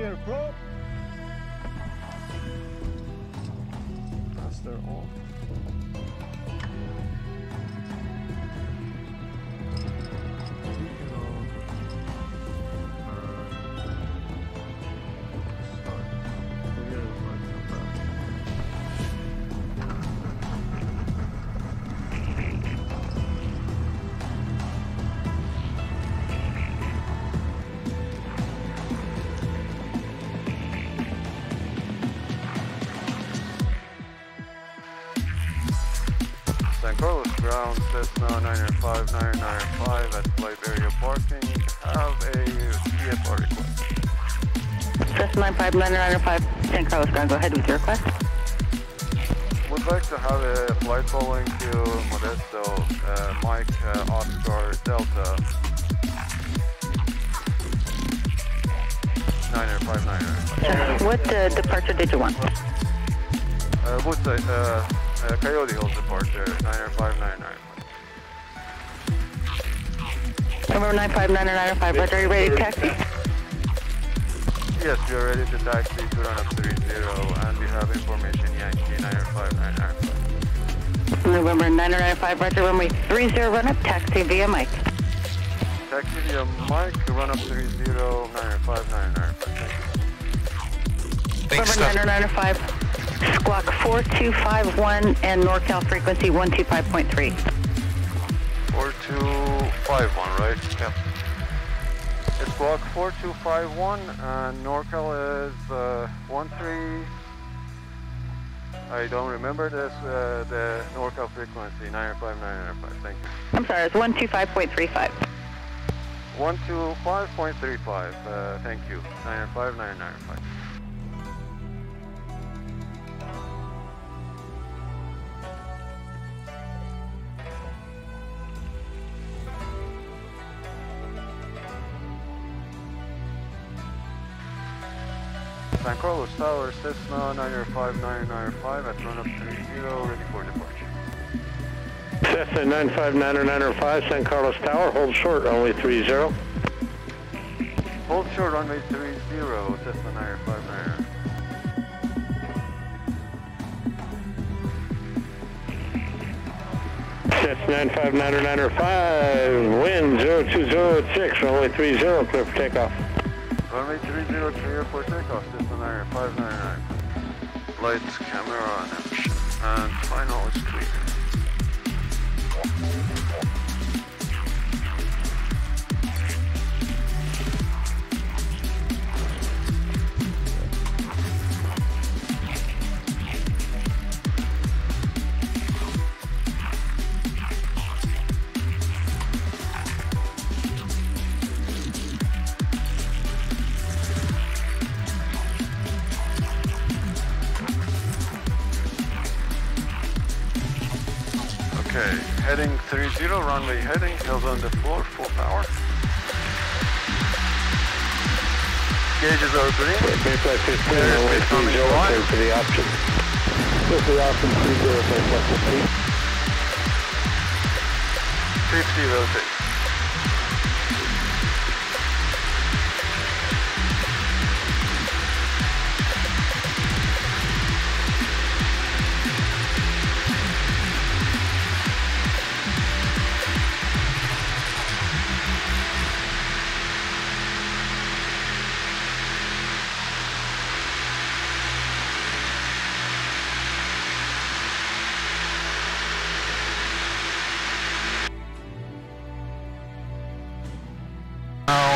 clear, probe. Master off. Ground Cessna 995 at FlyBayArea parking. Have a CFR request. Cessna 95995, San Carlos Ground, go ahead with your request. Would like to have a flight following to Modesto, Mike, Oscar, Delta 995. What departure did you want? Woodside, Coyote Hills departure, 99599. Number 95995, Roger, are you ready to taxi? Yes, we are ready to taxi to Runup 30, and we have information Yankee 95995. November 995, Roger, runway 30, Runup, taxi via Mike. Taxi via Mike, Runup 30, 95995. November 995. Squawk 4251 and NorCal frequency 125.3. 4251, right? Yep. It's squawk 4251 and NorCal is 13. I don't remember this, the NorCal frequency 95995. Thank you. I'm sorry, it's 125.35. 125.35. Thank you. 95995. San Carlos Tower, Cessna 95995 at Runup 30, ready for departure. Cessna 95995, San Carlos Tower, hold short, runway 30. Hold short, runway 30, Cessna 95995. Cessna 95995, wind 0206, runway 30, clear for takeoff. Runway 30, clear for takeoff, Cessna 99599. Lights, camera, and final is clear. Okay, heading 30, runway heading, hills on the floor, full power. Gauges are green. Mainflight 15, runway 30, clear for the option. Clear for the option, 30, mainflight 15. 50 rotate.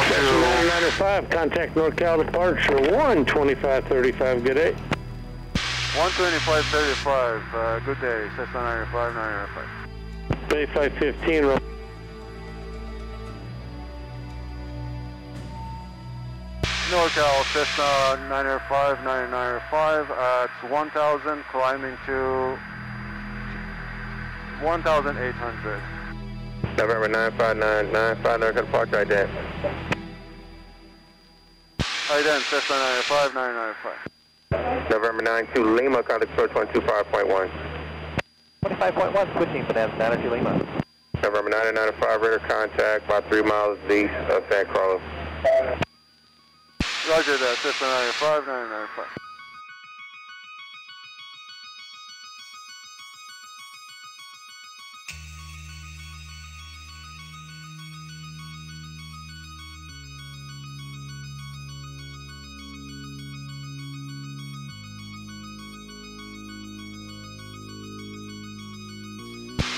Cessna 995, contact NorCal departure 12535, good day. 12535, good day, Cessna 95995. Bay 515, NorCal, Cessna 95995 at 1000, climbing to 1800. November 95995, NorCal departure, ident. Ident, Cessna 95995. November 92 Lima, contact approach 125.1. 25.1, switching for them, 92 Lima. November 995, radar contact, about 3 miles east of San Carlos. Roger that, Cessna 995, 995.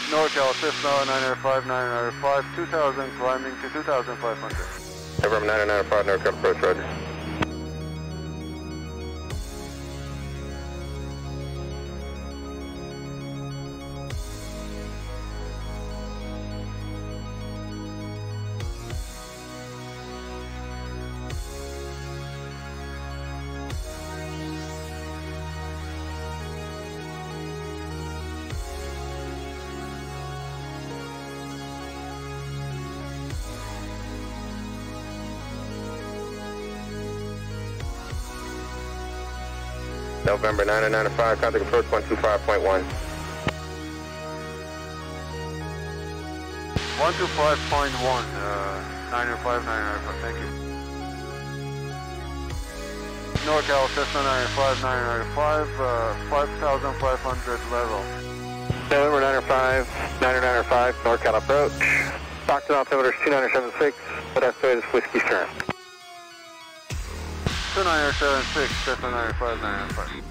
NorCal, Cessna 995, 995, 2000 climbing to 2500. November 995, NorCal approach, roger. November 995, contact approach 125.1. 125.1, 905, 995, thank you. NorCal, Cessna 995, 995, 5,500 level. November 995, 995, NorCal approach. Stockton altimeter 2976, Modesto is Whiskey Stern. 2976, Cessna 995, 995.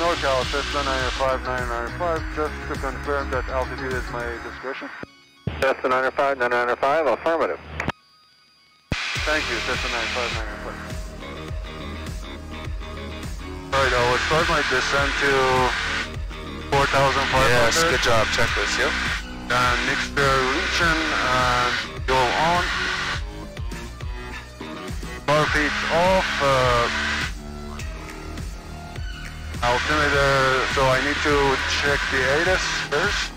NorCal, Cessna 995, 995, just to confirm that altitude is my discretion. Cessna 995, 995, affirmative. Thank you, Cessna 995, 995. Alright, I will start my descent to 4,500. Yes, good job, checklist, yep. And mixture region, and go on. Bar feeds off, altimeter, so I need to check the ATIS first.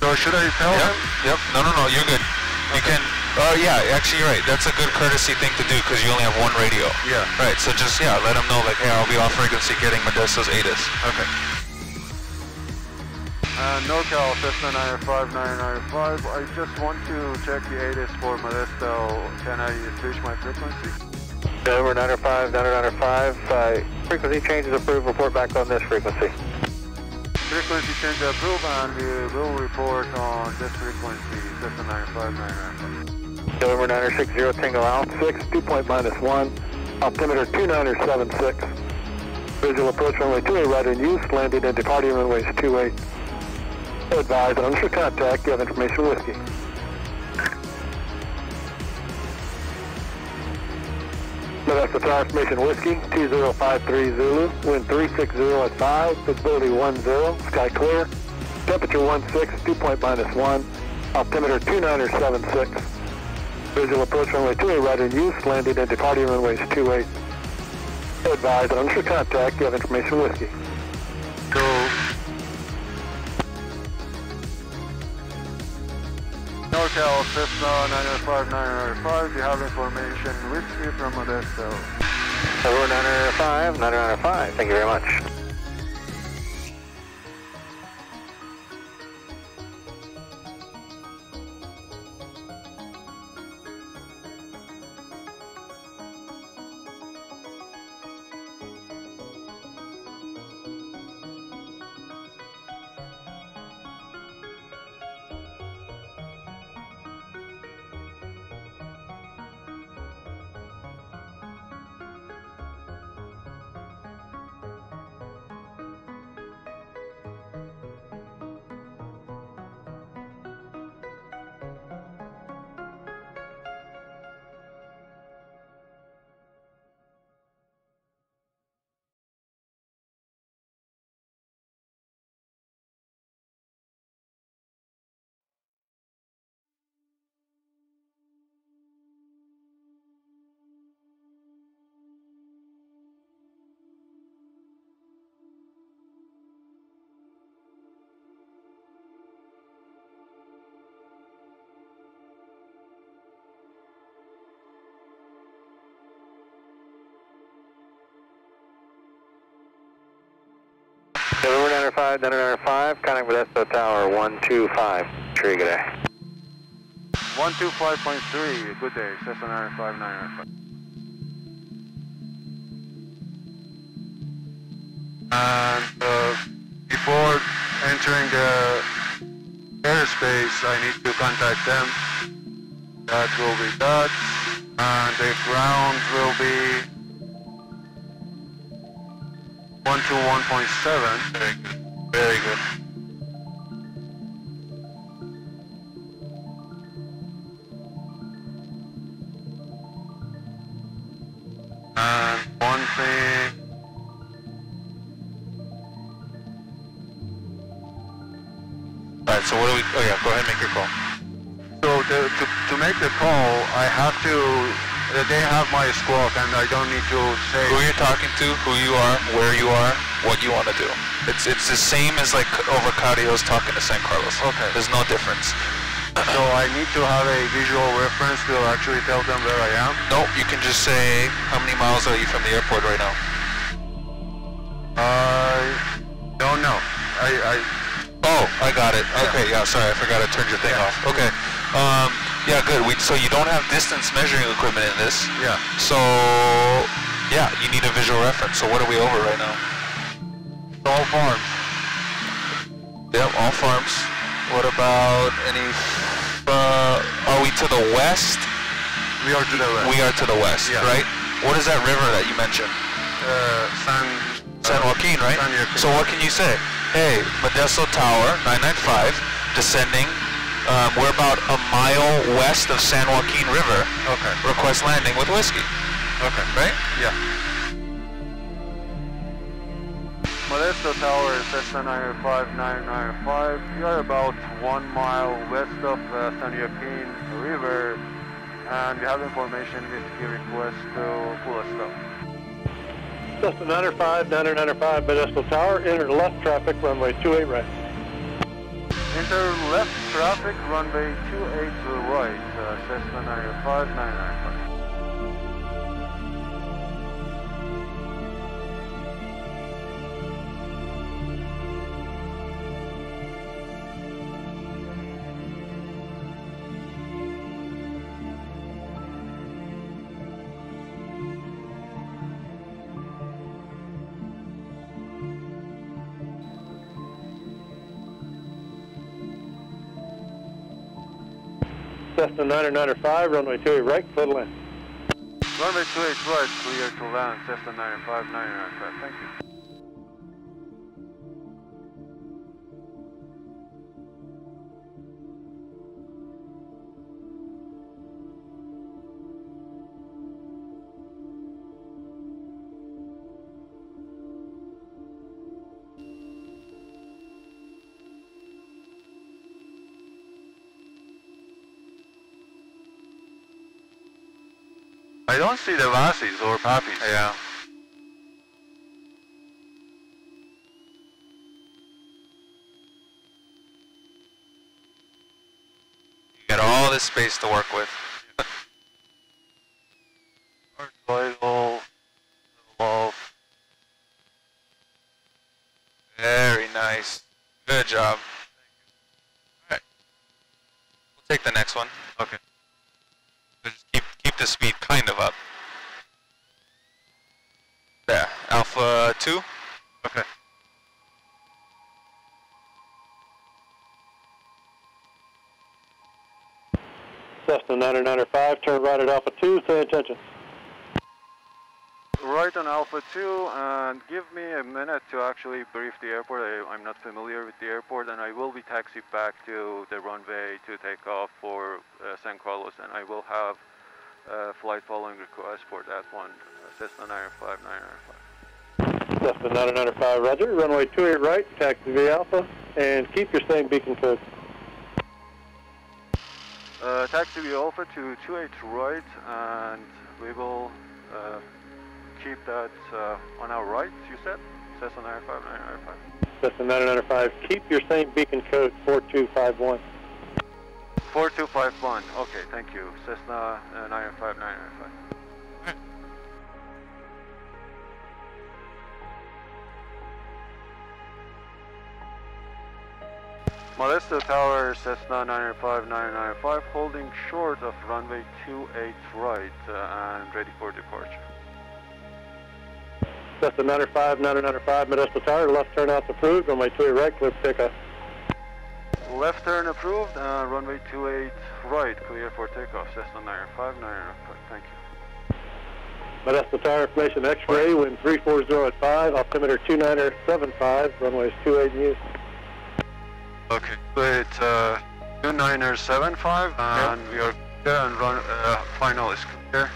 So should I tell him? Yep, no, you're good. You can, yeah, actually you're right. That's a good courtesy thing to do because you only have one radio. Yeah. Right, so just, yeah, let them know like, hey, I'll be off frequency getting Modesto's ATIS. Okay. NorCal, Cessna 995, 995, I just want to check the ATIS for Modesto. Can I switch my frequency? November 995, 995, frequency changes approved, report back on this frequency. Frequency change approved, and we will report on this frequency, Cessna 995, 995. November 960, Tango Alpha 6, dew point -1, altimeter 2976. Visual approach runway 28 right in use, landing and departing runways 28. Advise on your contact, you have information whiskey. Modesto Tower Information Whiskey, 2053 Zulu, wind 360 at 5, visibility 10, sky clear, temperature 16, dew point -1, altimeter 2976. Visual approach runway 28 right in use, landing and departing runways 28. Advise on your contact, you have information whiskey. Go. NorCal, Cessna 995, 995, you have information whiskey from Modesto. Over 995, 995, thank you very much. 995, 995, contact Modesto Tower 125. Tree, good day. 125.3, good day, Cessna 995, 995. And before entering the airspace, I need to contact them. That will be that. And the ground will be 121.7. Very good. Very good. And one thing. Alright, so what do we... Oh yeah, go ahead and make your call. So to make the call, I have to... They have my squawk and I don't need to say... Who you're talking to, who you are, where you are, what you want to do. It's the same as like over Coyote Hills talking to San Carlos. Okay. There's no difference. So I need to have a visual reference to actually tell them where I am? Nope, you can just say, how many miles are you from the airport right now? I don't know. Oh, I got it. Okay, yeah, sorry, I forgot I turned your thing off. Okay. Yeah, good. So you don't have distance measuring equipment in this. Yeah. So, yeah, you need a visual reference. So what are we over right now? All farms. Yep, all farms. What about any... are we to the west? We are to the west. We are to the west, Yeah. right? What is that river that you mentioned? San Joaquin, right? San Joaquin. So what can you say? Hey, Modesto Tower, 995, descending. We're about a mile west of San Joaquin River. Okay. Request landing with whiskey. Okay. Right? Yeah. Modesto Tower, Cessna 995, 995. We are about 1 mile west of San Joaquin River, and we have information whiskey request to pull us stop. Cessna 995, 995, Modesto Tower, enter left traffic, runway 28 right. Enter left traffic, runway 28 right, Cessna 995, 995. Cessna 995, runway 28 right, clear to land. Runway 28 right, clear to land, Cessna 995, 995, thank you. I don't see the Vassis or Papis. Yeah. You got all this space to work with. Soil, love. Very nice. Good job. Alright. We'll take the next one. Okay. Just keep the speed kind of up. There. Alpha 2. Okay. Cessna 995, turn right at Alpha 2, say attention. Right on Alpha 2, and give me a minute to actually brief the airport. I'm not familiar with the airport, and I will be taxied back to the runway to take off for San Carlos, and I will have flight following request for that one, Cessna 995, 995. Cessna 995, roger, runway 28 right, taxi via Alpha, and keep your same beacon code. Taxi via Alpha to 28 right, and we will keep that on our right, you said? Cessna 995, 995. Cessna 995, keep your same beacon code, 4251. 4251, okay, thank you. Cessna 995, 995. Modesto Tower, Cessna 995, holding short of runway 28 right and ready for departure. Cessna 995, Modesto Tower, left turnout's approved, runway 28 right, clear for takeoff. Left turn approved, runway 28 right, clear for takeoff. Cessna 995, thank you. Modesto Tower, information X-ray, wind 340 at 5, altimeter 2975, runways 28 in use. Okay, it's 2975 and we are clear and final is clear.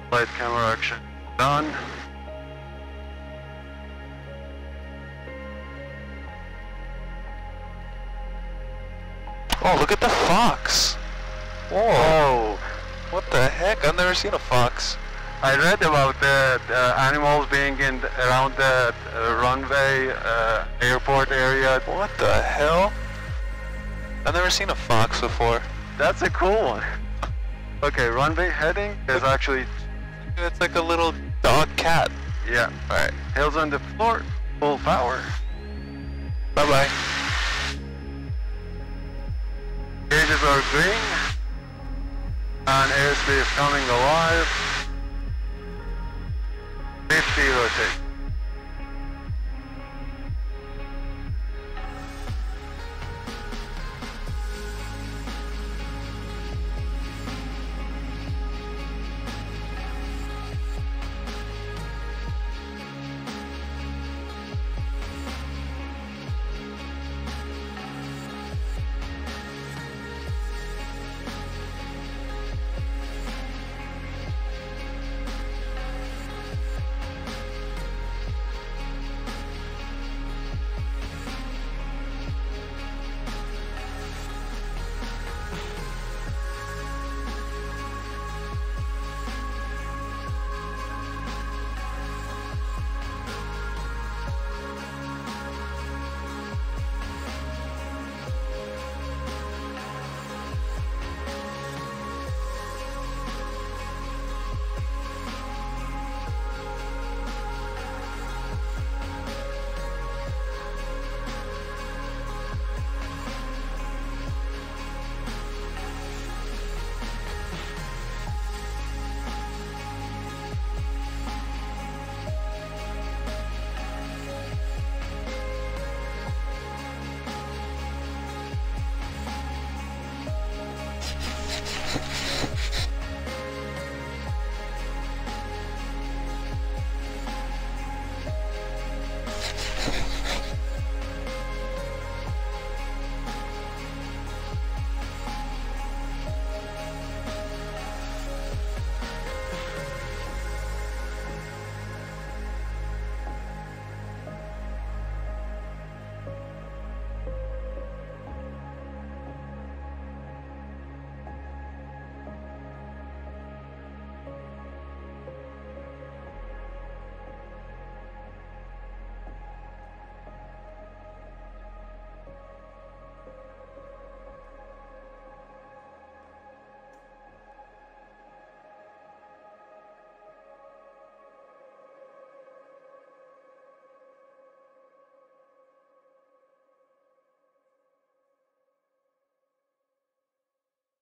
Flight camera action done. Oh, look at the fox! Whoa! What the heck? I've never seen a fox. I read about the animals being in around the runway, airport area. What the hell? I've never seen a fox before. That's a cool one. Okay, runway heading is actually... It's like a little dog cat. Yeah. Alright. Hills on the floor, full power. Bye-bye. Gauges are green. And airspeed is coming alive. 50 rotate.